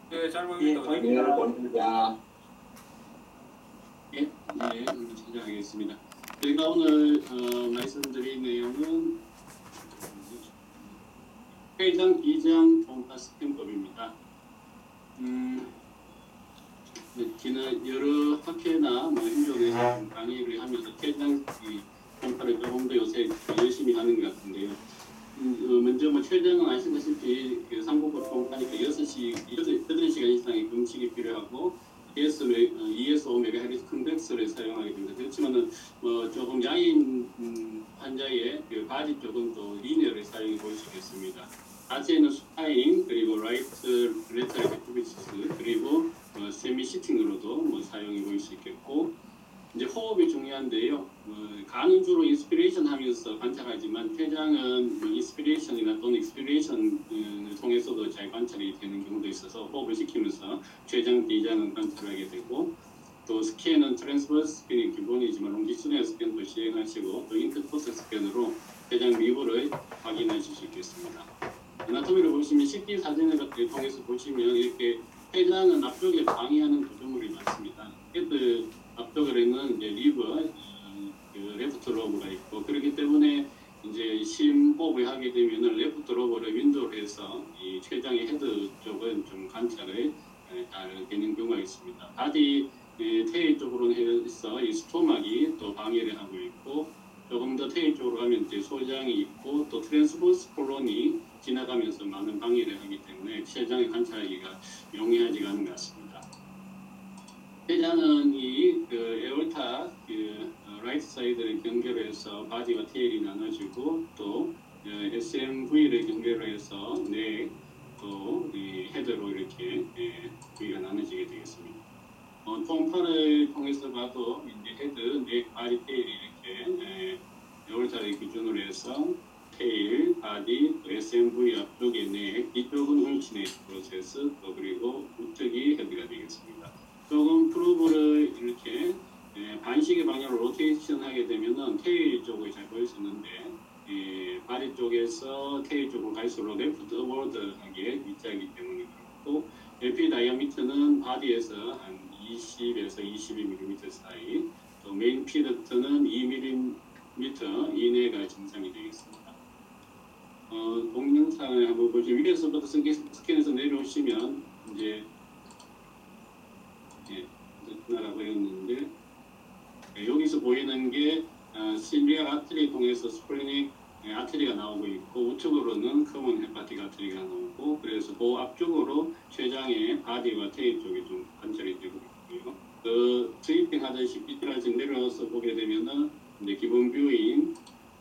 네, 잘 보입니다. 보입니다. 예, 시작하겠습니다. 저희가 오늘 말씀드릴 내용은 회장 비장 통과 스탬법입니다. 지난 여러 학회나 행정에서 강의를 하면서 회장 통과를 조금 더 요새 열심히 하는 것 같은데요. 먼저 최장은 아시다시피 상고법 통과니까 8시간 이상의 금식이 필요하고 ES 5MHz 컨덴서를 사용하게 됩니다. 그렇지만은 조금 양인 환자의 바디 쪽은 또 리니어를 사용해 볼 수 있겠습니다. 자체는 스파인 그리고 라이트 레터럴 액티비티스 그리고 세미 시팅으로도 사용해 볼 수 있겠고, 이제 호흡이 중요한데요. 가는 주로 인스피레이션 하면서 관찰하지만 퇴장은 인스피레이션이나 또는 익스피레이션을 통해서도 잘 관찰이 되는 경우도 있어서 호흡을 시키면서 췌장, 비장은 관찰하게 되고, 또 스캔은 트랜스버스 스캔이 기본이지만 롱지튜디널 스캔도 시행하시고 또 인터포스 스캔으로 췌장 미부를 확인하실 수 있겠습니다. 아나토미를 보시면 CT 사진을 통해서 보시면 이렇게 췌장은 앞쪽에 방해하는 구조물이 많습니다. 헤드 앞쪽에는 이제 리버, 레프트 로브가 있고, 그렇기 때문에 이제 심호흡을 하게 되면은 레프트 로브를 윈도우로 해서 이 췌장의 헤드 쪽은 좀 관찰을 잘 되는 경우가 있습니다. 바디 테일 쪽으로 해서 이 스토막이 또 방해를 하고 있고, 조금 더 테일 쪽으로 가면 이제 소장이 있고 또 트랜스버스 콜론이 지나가면서 많은 방해를 하기 때문에 췌장의 관찰하기가 용이하지가 않은 것 같습니다. 췌장은 이 에올타 라이트 사이드를 연결해서 바디와 테일이 나눠지고 또 SMV를 연결해서 또 헤드로 이렇게 부위가 나눠지게 되겠습니다. 통파를 통해서 봐도 이제 헤드, 넥, 바디, 테일이 이렇게 에올타를 기준으로 해서 테일, 바디, 또 SMV 앞쪽에 넥, 뒤쪽은 훔치넥 프로세스, 또 그리고 우측이 헤드가 되겠습니다. 조금 프로브를 이렇게 반시계 방향으로 로테이션 하게 되면은 테일 쪽을 잘 보일 수 있는데, 바디 쪽에서 테일 쪽으로 갈수록 레프트 어워드하게 위치하기 때문에 그렇고, LP 다이아미터는 바디에서 한 20에서 22mm 사이, 또 메인 피드트는 2mm 이내가 정상이 되겠습니다. 동영상을 한번 보시면 위에서부터 스캔해서 내려오시면 이제 나라고 했는데, 여기서 보이는 게 실리아 아트리 통해서 스플리닉 아트리가 나오고 있고, 우측으로는 커먼 헤파틱 아트리가 나오고, 그래서 그 앞쪽으로 췌장의 바디와 테일 쪽이 좀 관찰이 되고 있고요. 스위핑 하듯이 삐뚤어지 내려서 보게 되면은 이제 기본 뷰인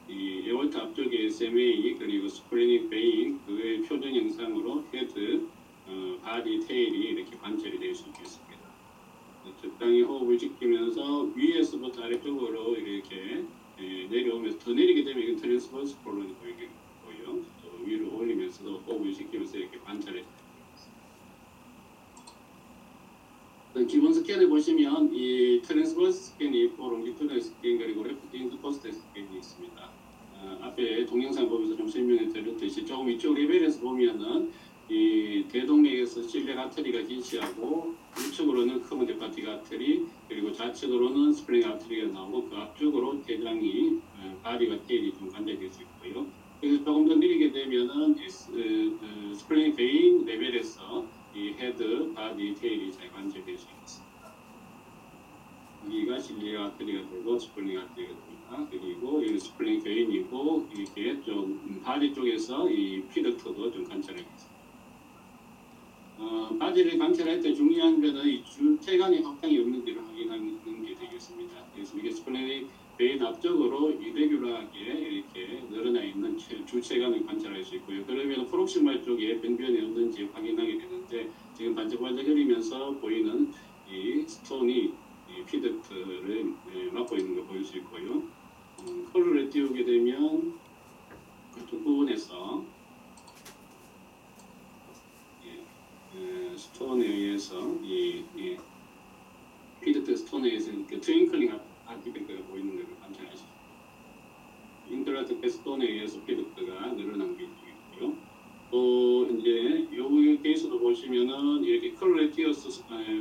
이 에올타 앞쪽에 SMA 그리고 스플리닉 베인 그의 표준 영상으로 헤드, 바디, 테일이 이렇게 관찰이 될 수 있겠습니다. 적당히 호흡을 지키면서 위에서부터 아래쪽으로 이렇게 내려오면서, 더 내리게 되면 이건 트랜스버스 콜론이 보이고요. 또 위로 올리면서도 호흡을 지키면서 이렇게 관찰해 줍니다. 기본 스캔을 보시면 이 트랜스버스 스캔이 있고 롱지튜디널 스캔 그리고 레프트 인터포스트 스캔이 있습니다. 앞에 동영상 보면서 좀 설명해 드렸듯이 조금 이쪽 레벨에서 보면은 이 대동맥에서 실랙 아트리가 지시하고, 우측으로는 커먼 헤파틱 아트리, 그리고 좌측으로는 스플링 아트리가 나오고, 그 앞쪽으로 췌장이 바디와 테일이 좀 관절될 수 있고요. 그래서 조금 더 내리게 되면은 스플링 베인 레벨에서 이 헤드, 바디, 테일이 잘 관절될 수 있습니다. 여기가 실리아 아트리가 되고 스플링 아트리가 됩니다. 그리고 이 스플링 베인이고, 이렇게 좀 바디 쪽에서 이 피덕터도 좀 관찰하겠습니다. 바디를 관찰할 때 중요한 것은 이 주체간의 확장이 없는 데를 확인하는 게 되겠습니다. 그래서 이게 스플레닉 베인 앞쪽으로 이레귤러하게 이렇게 늘어나 있는 주체간을 관찰할 수 있고요. 그러면 프록시말 쪽에 변변이 없는지 확인하게 되는데, 지금 반짝반짝거리면서 보이는 이 스톤이 이 피덕트를 막고 있는 걸 보일 수 있고요. 컬러를 띄우게 되면 그쪽 부분에서 스톤에 의해서 이 피드트 스톤에 의해서 이렇게 트윙클링 아티팩트가 보이는 것을 관찰하시죠. 인터라텍 스톤에 의해서 피드트가 늘어난 게 있고요. 또 이제 보시면은 이렇게 컬러에 띄어서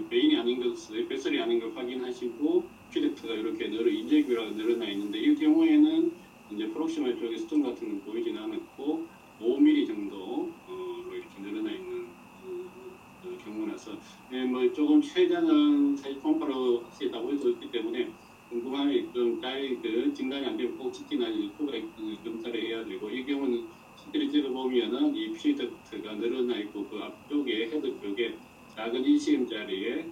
메인이 아닌 것을 뱃살이 아닌 걸 확인하시고 퀴렉트가 이렇게 인절기가 늘어나 있는데 이 경우에는 이제 프록시말 쪽에 스톤 같은 건 보이진 않았고 5mm 정도 이렇게 늘어나 있는 경우라서 뭐 조금 최대한은 사실 컴파로 확실히 다 보여줬기 때문에 궁금함이 좀 진단이 안 되면 꼭 CT나 후가 검사를 해야 되고 이 경우는 CT를 찍어보면은 이 퀴렉트가 늘어나 있고 그 앞쪽에 헤드 쪽에 작은 1cm짜리의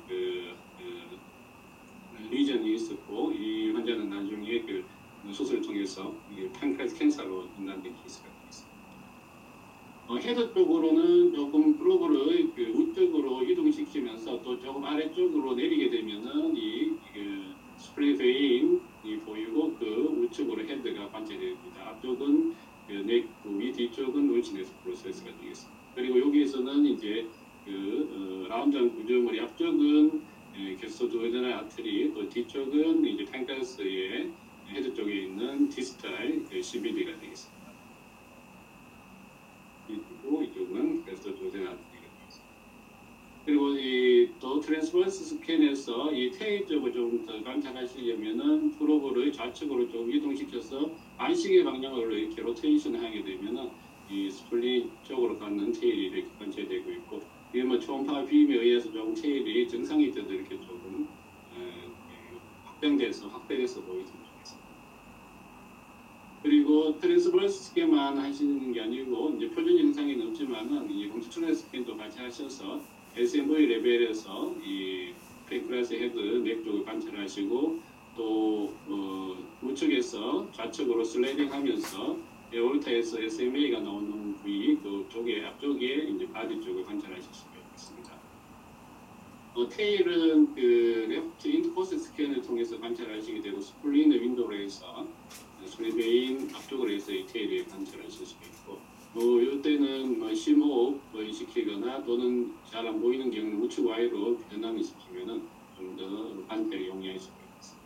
리전이 있었고 이 환자는 나중에 수술을 통해서 팬크레스 캔서로 진단된 케이스가 되겠습니다. 헤드 쪽으로는 조금 프로브를 우쪽으로 이동시키면서 또 조금 아래쪽으로 내리게 되면은 스프링 베인이 보이고 그 우측으로 헤드가 관찰됩니다. 앞쪽은 넥 부위, 뒤쪽은 울치네스 프로세스가 되겠습니다. 그리고 여기에서는 이제 라운드한 구조물이 앞쪽은 겟소두오데널 아트리, 또 뒤쪽은 이제 팬크레스의 헤드 쪽에 있는 디스탈 CBD가 되겠습니다. 그리고 이쪽은 겟소두오데널 아트리가 되겠습니다. 그리고 또 트랜스버스 스캔에서 이 테일 쪽을 좀 더 관찰하시려면은 프로브를 좌측으로 좀 이동시켜서 반시계 방향으로 이렇게 로테이션을 하게 되면은 이 스플린 쪽으로 가는 테일이 이렇게 관찰되고 있고 이게 뭐 초음파 비임에 의해서 조금 테일이 정상이 돼도 이렇게 조금 확대돼서 보이도록 하겠습니다. 그리고 트랜스버스 스캔만 하시는 게 아니고 이제 표준 영상에는 없지만은 이 롱지튜드 스캔도 같이 하셔서 SMV 레벨에서 이 팬크레스 헤드 넥 쪽을 관찰하시고 또 우측에서 좌측으로 슬라이딩하면서 에올타에서 SMA가 나오는 부위 그 쪽에 앞쪽에 이제 바디 쪽을 관찰하실 수가 있습니다. 테일은 레프트 인코스 스캔을 통해서 관찰하시게 되고 스플린의 윈도우로 해서 스플린 베인 앞쪽으로 해서 이 테일을 관찰하실 수가 있고 이때는 심호흡을 시키거나 또는 잘 안 보이는 경우는 우측 와이로 변환을 시키면은 좀 더 관찰이 용이할 수가 있습니다.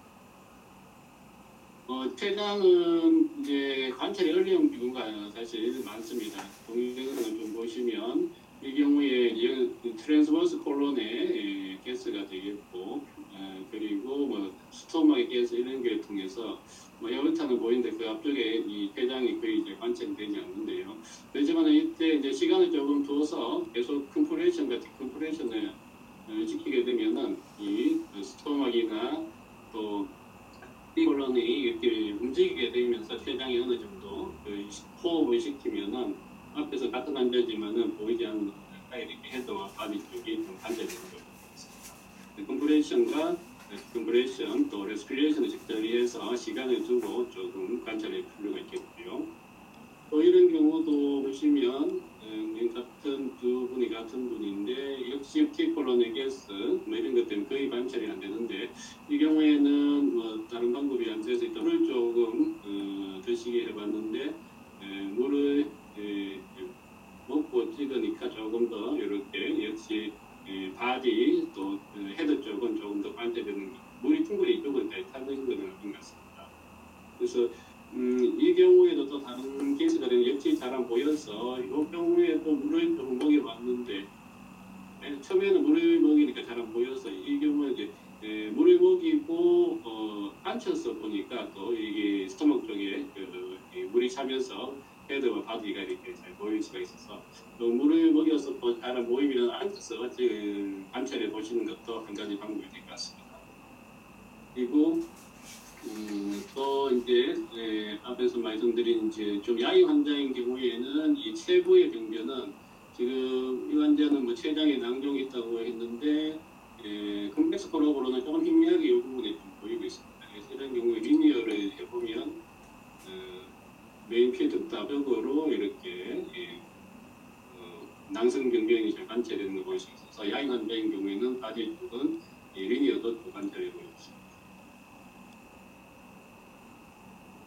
췌장은 이제 관찰이 어려운 경우가 사실 많습니다. 동영상을 좀 보시면 이 경우에 트랜스버스 콜론의 가스가 되겠고 그리고 스토막의 가스 이런 걸 통해서 에어르탄은 보이는데 그 앞쪽에 이 췌장이 거의 이제 관찰이 되지 않는데요. 그렇지만 이때 이제 시간을 조금 두어서 계속 컴프레션과 디컴프레션을 시키게 되면은 이 스토막이나 또 콜론이 이렇게 움직이게 되면서 췌장이 어느 정도 호흡을 시키면은 앞에서 같은 환자지만은 보이지 않는 이렇게 헤드와 바디 쪽이 좀 관찰되는 경우가 있습니다. 컴프레션과 디컴프레션 또 레스피레이션을 적절히 해서 시간을 두고 조금 관찰할 필요가 있겠고요. 또 이런 경우도 보시면 같은 두 분이 같은 분인데 역시 티콜론의 가스 이런 것 때문에 거의 관찰이 안 되는데 이 경우에는 다른 방법이 안 돼서 물을 조금 드시게 해봤는데 물을 먹고 찍으니까 조금 더 이렇게 역시 바디 또 헤드 쪽은 조금 더 관찰되는 물이 충분히 이쪽은 잘 타는 것은 없는 것 같습니다. 그래서 이 경우에도 또 다른 케이스가 되면 역시 잘 안 보여서 이 경우에도 물을 좀 먹여봤는데 처음에는 물을 먹이니까 잘 안 보여서 이 경우에 이제 물을 먹이고 앉혀서 보니까 또 이게 스토막 쪽에 물이 차면서 헤드와 바디가 이렇게 잘 보일 수가 있어서 또 물을 먹여서 또 잘 안 보이면 앉아서 관찰해 보시는 것도 한 가지 방법이 될 것 같습니다. 그리고 또 이제 앞에서 말씀드린 이제 좀 야위 환자인 경우에는 이 체부의 병변은 지금 이 환자는 췌장에 낭종이 있다고 했는데 컴플렉스 콜업으로는 조금 희미하게 이 부분에 좀 보이고 있습니다. 그래서 이런 경우에 리니어를 해보면 메인 필드 따벽으로 이렇게 낭성 병변이 잘 관찰되는 걸 볼 수 있어서 야위 환자인 경우에는 바디 쪽은 리니어도 또 관찰해 보이고 있습니다.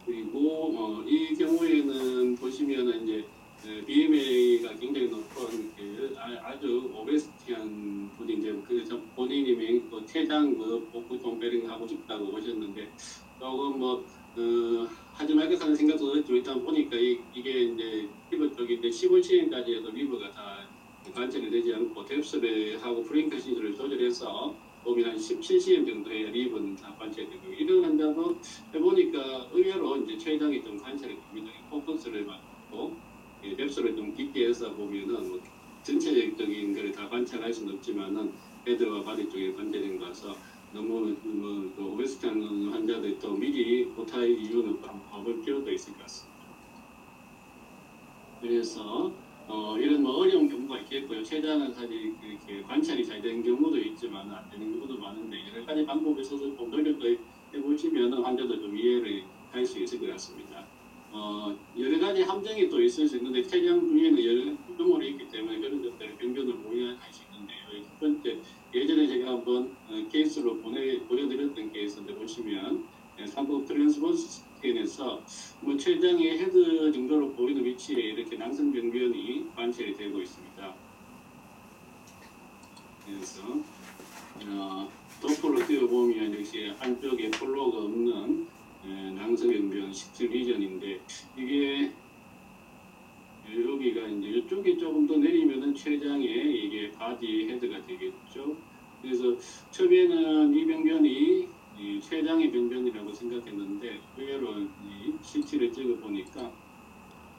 그리고 이 경우에는 보시면은 이제 BMA가 굉장히 높은 아주 오베스티한 분인데 그래서 본인이 췌장 복부 동배링 하고 싶다고 오셨는데 조금 하지 말겠다는 하는 생각도 들었지만 일단 보니까 이게 이제 리버 쪽인데 15시행까지 해도 리버가 다 관찰이 되지 않고 뎁스를 하고 프링크 시설을 조절해서 보면 한 17cm 정도의 립은 다 관찰이 되고 이런 환자도 해보니까 의외로 이제 췌장이 좀 관찰이 됩니다. 포커스를 맞고 뎁스를 좀 깊게 해서 보면은 뭐 전체적인 걸 다 관찰할 수는 없지만은 헤드와 바디 쪽에 관찰된 거라서 너무 그 오베스티한 환자들 또 미리 고타의 이유는 한번 봐볼 필요도 있을 것 같습니다. 그래서 이런 뭐 어려운 경우가 있겠고요. 췌장은 사실 이렇게 관찰이 잘 되는 경우도 있지만 안 되는 경우도 많은데 여러 가지 방법에 있어서 좀 노력을 해보시면 환자도 좀 이해를 할 수 있을 것 같습니다. 여러 가지 함정이 또 있을 수 있는데 췌장 중에는 여러 구조물이 있기 때문에 그런 것들을 병변을 모의할 수 있는데요. 첫 번째 예전에 제가 한번 케이스로 보여드렸던 케이스인데 보시면 삼각 트랜스버스 스캔에서 뭐 췌장의 헤드 정도로 보이는 위치에 이렇게 낭성 병변이 관찰이 되고 있습니다. 그래서 도포로 띄워보면 역시 한쪽에 폴로가 없는 낭성 병변 시트 리전인데 이게 여기가 이제 이쪽이 조금 더 내리면은 췌장에 이게 바디 헤드가 되겠죠. 그래서 처음에는 이 병변이 췌장의 병변이라고 생각했는데 의외로 이 CT를 찍어 보니까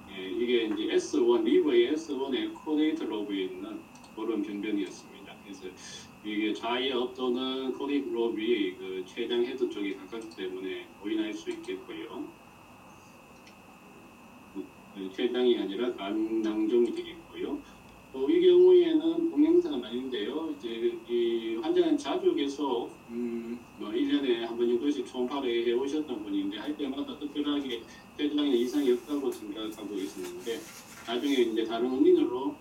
이게 이제 S1 리버의 S1의 코데이터 로브에 있는 그런 병변이었습니다. 그래서 이게 좌엽 또는 코데이터 로브이 그 췌장 헤드 쪽에 가깝기 때문에 오인할 수 있겠고요. 췌장이 아니라 간낭종이 되겠고요. 또 이 경우에는 동영상은 아닌데요. 이제 이 환자는 자주 계속 뭐 1년에 한 번 정도씩 초음파를 해 오셨던 분인데 할 때마다 특별하게 췌장에 이상이 없다고 생각하고 있었는데 나중에 이제 다른 원인으로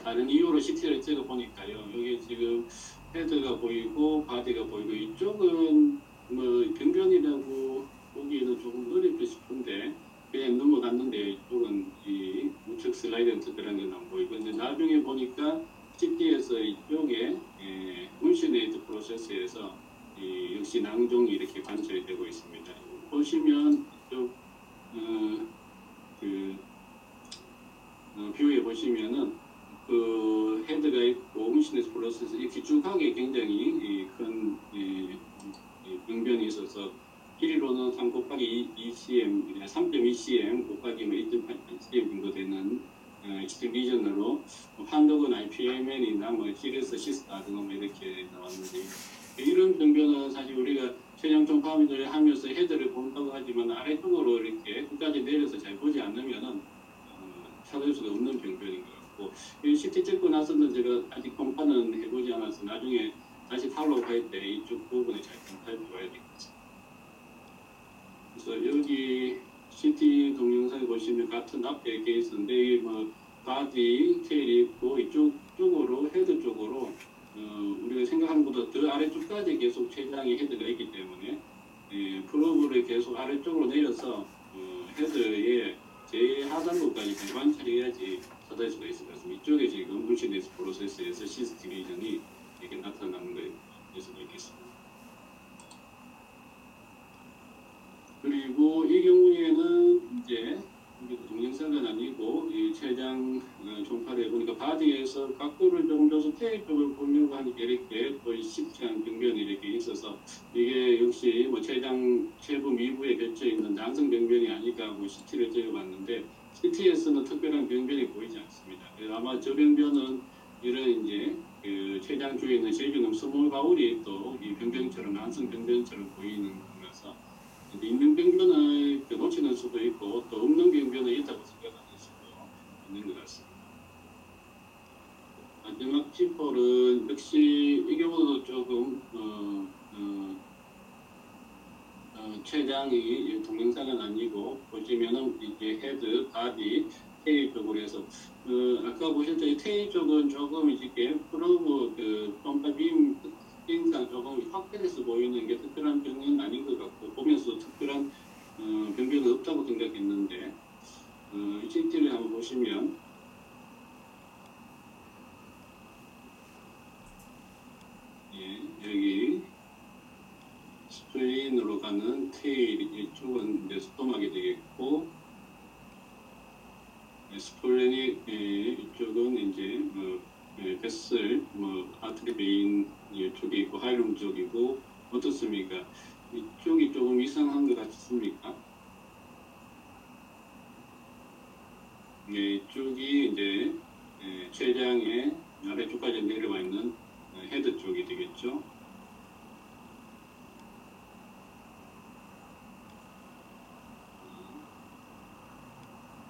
다른 이유로 CT를 찍어 보니까요. 여기 지금 헤드가 보이고 바디가 보이고 이쪽은 뭐 병변이라고 보기에는 조금 어렵게 싶은데 그냥 넘어갔는데 이쪽은 이 우측 슬라이드 특별한 건 안 보이고 근데 나중에 보니까 CT에서 이쪽에 운시네이트 프로세스에서 역시 낭종이 이렇게 관찰이 되고 있습니다. 보시면 이쪽 뷰에 보시면은 그 헤드가 있고 운시네이트 프로세스 이 뒤쪽하게 굉장히 큰 병변이 있어서 길이로는 3 곱하기 2cm, 3.2cm 곱하기 2.8cm 정도 되는 시스템 리전으로 판독은 IPMN이나 뭐 GLS 시스타 등 이렇게 나왔는데 이런 병변은 사실 우리가 췌장 초음파를 하면서 헤드를 본다고 하지만 아래쪽으로 이렇게 끝까지 내려서 잘 보지 않으면은 찾을 수가 없는 병변인 것 같고 이 CT 찍고 나서는 제가 아직 평판은 해보지 않아서 나중에 다시 팔로우 할 때 이쪽 부분을 잘 살펴봐야 되겠습니다. 그래서 여기 CT 동영상에 보시면 같은 앞에 케이스인데 뭐 바디, 테일이 있고 이쪽으로 헤드 쪽으로 우리가 생각하는 것보다 더 아래쪽까지 계속 췌장의 헤드가 있기 때문에 프로브를 계속 아래쪽으로 내려서 헤드의 제하단부까지 관찰해야지 찾을 수가 있을 것 같습니다. 이쪽에 지금 루시네스 프로세스에서 시스템 리전이 이렇게 나타나는 거일 수도 있겠습니다. 그리고 이 경우에는 이제 동영상은 아니고 이 췌장 초음파를 해보니까 바디에서 각도를 좀 줘서 테일 쪽을 보려고 하니까 이렇게 또 쉽지 않은 병변이 이렇게 있어서 이게 역시 뭐 췌장 체부 미부에 겹쳐 있는 낭성 병변이 아닐까 하고 CT를 찍어봤는데 CT에서는 특별한 병변이 보이지 않습니다. 그래서 아마 저 병변은 이런 이제 그 췌장 주위에 있는 세균음 스몰 바울이 또 이 병변처럼 낭성 병변처럼 보이는 거라서 있는 병변을 놓치는 수도 있고 또 없는 병변은 있다고 생각하는 수도 있는 것 같습니다. 마지막 지폴은 역시 이 경우도 조금 췌장이 동영상은 아니고 보시면은 이게 헤드, 바디, 테일 쪽으로 해서 아까 보셨던 테일 쪽은 조금 이렇게 프로브 그 펌파 빔 특징상 조금 확대해서 보이는 게 특별한 병은 아닌 것 같고 보면서 특별한 병변은 없다고 생각했는데 CT를 한번 보시면 여기 스프레인으로 가는 테일 이쪽은 이제 스톰하게 되겠고 스플레닉 이쪽은 이제 베슬, 아트리 베인 이쪽에 있고 하일룸 쪽이고 어떻습니까? 이쪽이 조금 이상한 것 같습니까? 이쪽이 이제 췌장의 아래쪽까지 내려와 있는 헤드 쪽이 되겠죠.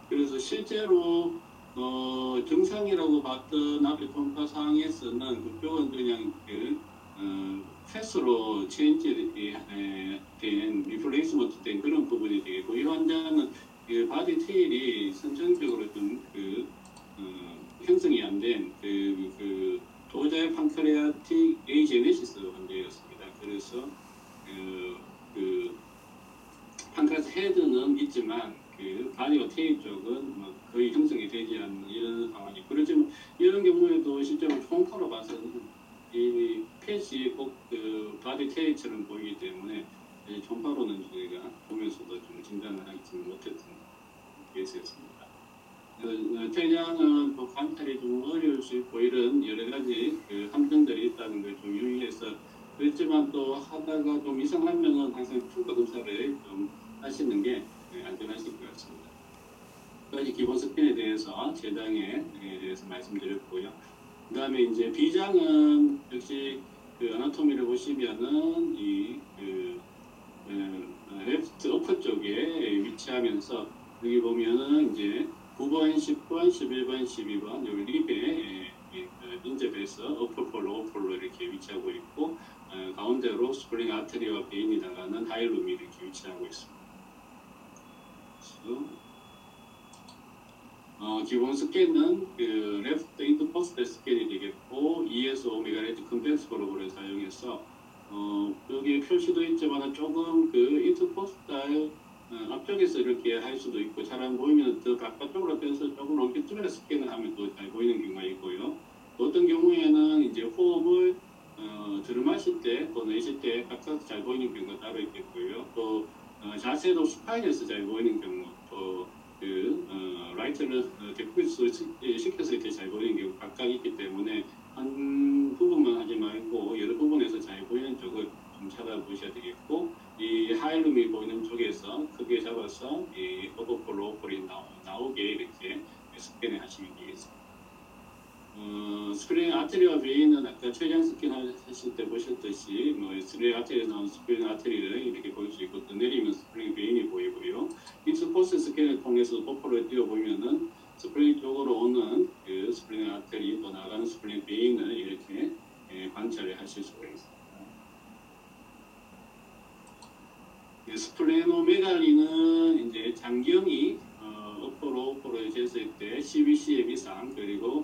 그래서 실제로 정상이라고 봤던 앞에 통과 상에서는 그쪽은 그냥 패스로 체인지 된 리플레이스먼트 된 그런 부분이 되겠고, 이 환자는 그 바디 테일이 선천적으로 좀 형성이 안 된 도자의 판크레아틱 에이제네시스 환자였습니다. 그래서 판크레아스 헤드는 있지만 바디와 테일 쪽은 거의 형성이 되지 않는 이런 상황이. 그렇지만 이런 경우에도 실제로 총파로 봐서는 이 펫이 꼭 바디 테일처럼 보이기 때문에 총파로는 저희가 보면서도 좀 진단을 하지 못했던 케이스였습니다. 퇴장은 관찰이 좀 어려울 수 있고 이런 여러 가지 함정들이 있다는 걸 좀 유의해서, 그렇지만 또 하다가 좀 이상하면은 항상 추가 검사를 좀 하시는 게 안전하실 것 같습니다. 그까지 기본 스캔에 대해서 재장에 대해서 말씀드렸고요. 그 다음에 이제 비장은 역시 아나토미를 보시면은 레프트 어퍼 쪽에 위치하면서 여기 보면은 이제 9번, 10번, 11번, 12번 여기 립에 인접해서 어퍼폴로, 오폴로 이렇게 위치하고 있고, 가운데로 스프링 아트리와 베인이 나가는 하일룸이 이렇게 위치하고 있습니다. 기본 스캔은 레프트 인터포스트 스캔이 되겠고, ES 오메가 레드 컴플렉스 프로그램을 사용해서 여기 표시도 있지만 조금 인터포스트 앞쪽에서 이렇게 할 수도 있고, 잘 안 보이면 더 바깥쪽으로 빼서 조금 롱피트로 스캔을 하면 또 잘 보이는 경우가 있고요. 어떤 경우에는 이제 호흡을 들이마실 때, 또 내쉴 때 각각 잘 보이는 경우가 따로 있겠고요. 또 자세도 수파인에서 잘 보이는 경우, 또 라이트를 데프리스 시켜서 이렇게 잘 보이는 경우 각각 있기 때문에 한 부분만 하지 말고 여러 부분에서 잘 보이는 쪽을 좀 찾아보셔야 되겠고, 이 하일룸이 보이는 쪽에서 크게 잡아서 이 오버폴로 오폴이 나오게 이렇게 스캔을 하시면 되겠습니다. 스프링 아트리와 베인은 아까 췌장 스캔 하실 때 보셨듯이 스프링 아트리에 나온 스프링 아트리를 이렇게 보일 수 있고, 또 내리면 스프링 베인이 보이고요. 인스포스 스캔을 통해서 버퍼를 띄워보면은 스프링 쪽으로 오는 스프링 아트리 또 나가는 스프링 베인을 이렇게 관찰을 하실 수가 있습니다. 스플레노메갈리는 이제 장경이 오포로 쟀을 때 12cm 이상, 그리고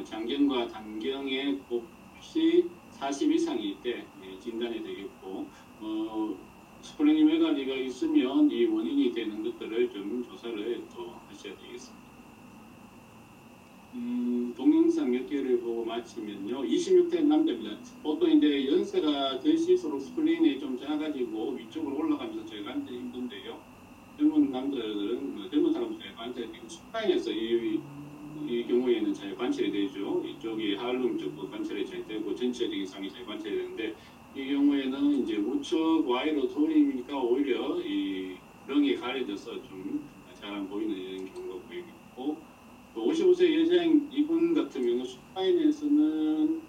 장경과 단경의 곱이 40 이상일 때 진단이 되겠고, 스플레노메갈리가 있으면 이 원인이 되는 것들을 좀 조사를 또 하셔야 되겠습니다. 동영상 몇 개를 보고 마치면요. 26대 남자입니다. 보통 이제 연세가 드실수록 스플린이 좀 작아지고 위쪽으로 올라가면서 저희가 앉기 힘든데요. 젊은 남자들은, 젊은 사람들 잘 관찰이 되고, 스파인에서 이 경우에는 잘 관찰이 되죠. 이쪽이 하일룸 쪽도 관찰이 잘 되고, 전체적인 이상이 잘 관찰이 되는데, 이 경우에는 이제 우측 Y로 돌리니까 오히려 이 렁이 가려져서 좀 잘 안 보이는 이런 경우가 보이고, 55세 여자인 이분 같은 경우는 스파인에서는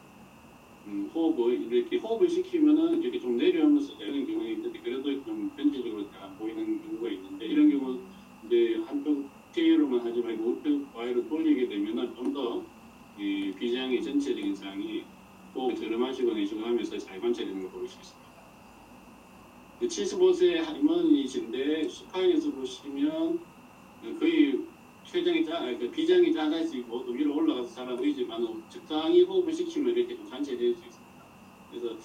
호흡을 시키면은 이렇게 좀 내려오면서 되는 경우가 있는데, 그래도 좀 전체적으로 잘 안 보이는 경우가 있는데, 이런 경우 이제 한쪽 테일로만 하지 말고 우측 Y로 돌리게 되면은 좀 더 이 비장의 전체적인 상이 호흡을 들이마시고 내쉬고 하면서 잘 관찰되는 걸 볼 수 있습니다. 75세 할머니이신데 스파인에서 보시면 거의 비장이 작아지고 또 위로 올라가서 잘 보이지만 적당히 호흡을 시키면 이렇게 좀 관찰될 수 있습니다. 그래서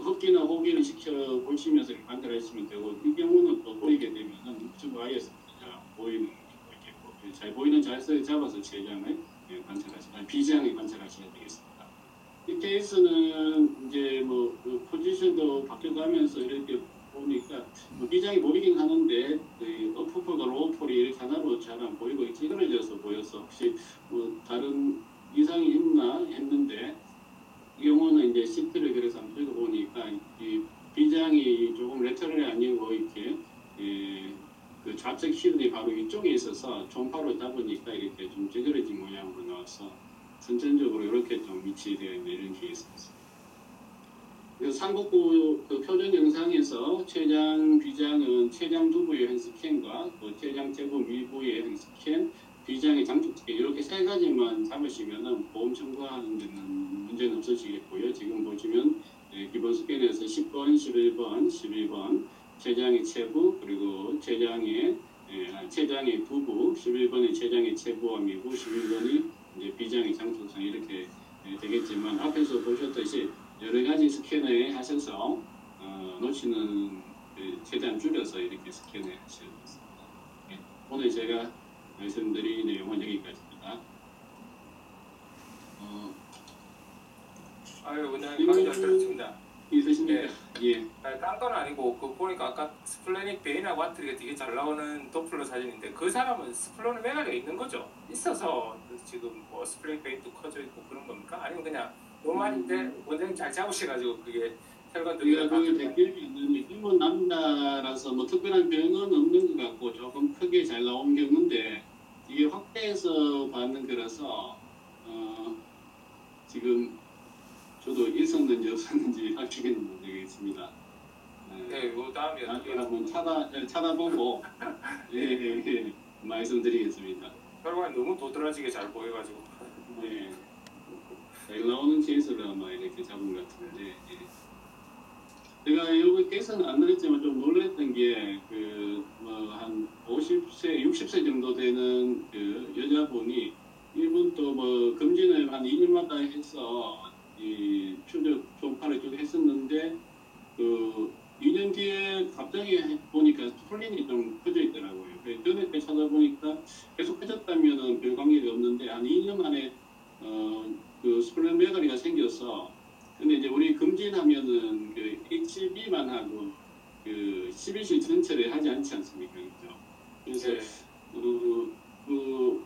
흡기나 호흡기를 시켜 보시면서 관찰하시면 되고, 이 경우는 또 보이게 되면은 우측 Y에서 잘 보이는 경우가 있겠고, 잘 보이는 자세를 잡아서 췌장을 비장을 관찰하셔야 되겠습니다. 이 케이스는 이제 포지션도 바뀌어가면서 이렇게 보니까 뭐 비장이 보이긴 하는데 그 어퍼폴과 로어폴이 이렇게 하나로 잘 안 보이고 찌그러져서 보여서 혹시 뭐 다른 이상이 있나 했는데 이 경우는 이제 시트를 그래서 한번 읽어보니까 이 비장이 조금 레터럴이 아니고 이렇게 그 좌측 히든이 바로 이쪽에 있어서 종파로 잡으니까 이렇게 좀 찌그러진 모양으로 나와서 선천적으로 이렇게 좀 위치되어 있는 이런 케이스입니다. 그래서 삼국구 그 표준 영상에서 췌장, 비장은 췌장 두부의 횡스캔과 그 췌장 제부 미부의 횡스캔, 비장의 장축 스캔 이렇게 세 가지만 잡으시면은 보험 청구하는 데는 문제는 없으시겠고요. 지금 보시면 기본 스캔에서 10번, 11번, 12번 췌장의 체부 그리고 췌장의 부부, 11번의 췌장의 체부와 미부, 11번이 이제 비장의 장축성 이렇게 되겠지만 앞에서 보셨듯이 여러 가지 스캔을 하셔서 놓치는 최대한 줄여서 이렇게 스캔을 하셔야 되겠습니다. 네, 오늘 제가 말씀드린 내용은 여기까지입니다. 아유, 원장님 많이 잘 들었습니다. 있으십니까? 예. 딴 건 아니고 그 보니까 아까 스플래닉 베인하고 와트리가 되게 잘 나오는 도플러 사진인데 그 사람은 스플로는 메가리가 있는 거죠? 있어서 지금 뭐 스플래닉 베인도 커져 있고 그런 겁니까? 아니면 그냥 노말인데 원장님 잘 잡으셔가지고 그게 혈관들이 그게 기억이 안 나는데 일본 남자라서 뭐 특별한 병은 없는 것 같고 조금 크게 잘 나온 경우인데 이게 확대해서 받는 거라서 지금 저도 있었는지 없었는지 확실히는 모르겠습니다. 네, 요 다음에 나중에 한번 찾아보고 예, 말씀드리겠습니다. 혈관이 너무 도드라지게 잘 보여가지고. 네. 잘 나오는 케이스를 아마 이렇게 잡은 것 같은데 제가 여기께서는 안 그랬지만 좀 놀랐던 게 그 뭐 한 50세, 60세 정도 되는 그 여자분이 일본도 뭐 검진을 한 2년마다 해서 이 추적 종파를 쭉 했었는데 그 2년 뒤에 갑자기 보니까 폴린이 좀 커져 있더라고요. 전에 때 찾아보니까 계속 커졌다면은 별 관계가 없는데 한 2년 만에 그 스플렌 메가리가 생겨서 근데 이제 우리 검진하면은 그 HB만 하고 그 11실 전체를 하지 않지 않습니까, 그죠? 그래서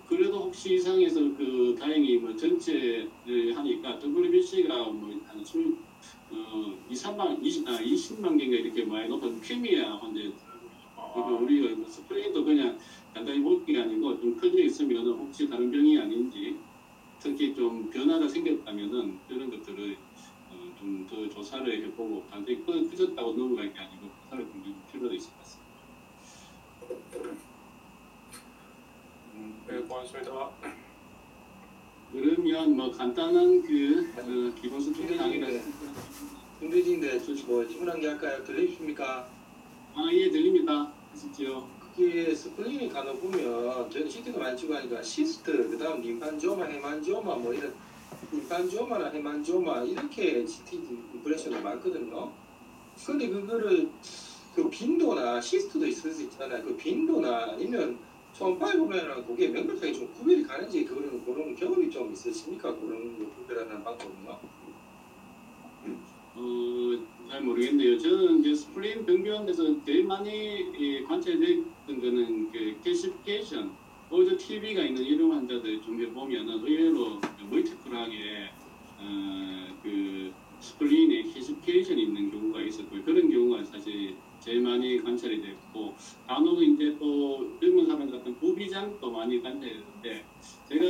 그래도 혹시 이상해서 그 다행히 뭐 전체를 하니까 WBC가 뭐한 20만 개인가 이렇게 많이 높은 피미아 환자였더라고요. 그러니까 우리가 스프레이도 그냥 간단히 볼기가 아니고 좀 커져 있으면 혹시 다른 병이 아닌지 특히 좀 변화가 생겼다면은 그런 것들을 좀 더 조사를 해보고 단순히 커졌다고 넘어갈 게 아니고 조사를 좀 필요가 있을 것 같습니다. 네, 고맙습니다. 그러면 뭐 간단한 그 기본 수준 강의가 김대진인데 뭐 질문한 게 할까요? 들리십니까? 예 들립니다. 하시죠. 그게 스플린이 간혹 보면 저희는 CT도 많이 찍고 하니까 시스트, 그 다음 림판지오마, 헤만지오마 뭐 이런 림판지오마나 헤만지오마 이렇게 CT 임프레션이 많거든요. 근데 그거를 그 빈도나 시스트도 있을 수 있잖아요. 그 빈도나 아니면 초음파에 보면은 그게 명백하게 좀 구별이 가는지 그런 경험이 좀 있으십니까? 그런 거 구별하는 방법은요? 잘 모르겠네요. 저는 이제 스플린 병변에서 제일 많이 관찰됐던 거는 그 캐시피케이션, 오히려 TB가 있는 이런 환자들 좀 해보면은 의외로 멀티플하게 그 스플린에 캐시피케이션이 있는 경우가 있었고요. 그런 경우가 사실 제일 많이 관찰이 됐고, 간혹은 이제 또 젊은 사람 같은 부비장도 많이 관찰했는데, 제가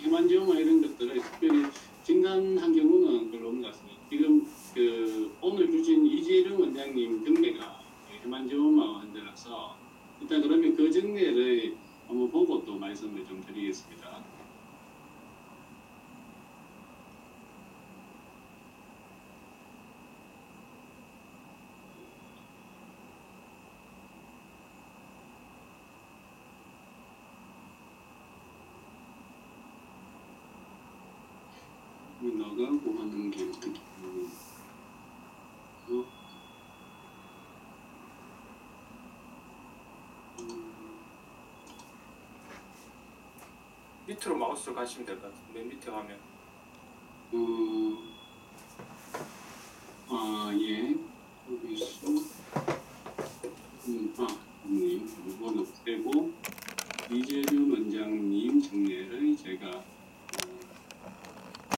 헤만지오마 이런 것들을 특별히 진단한 경우는 별로 없는 것 같습니다. 지금 오늘 주신 이재룡 원장님 경례가 헤만지오마 환자라서 일단 그러면 그 정례를 한번 보고 또 말씀을 좀 드리겠습니다. 나가고 하는 게 어떻게 밑으로 마우스를 가시면 될 것 같아요. 맨 밑에 가면. 예. 여기서 님 2번 없애고 이재준 원장님 정례를 제가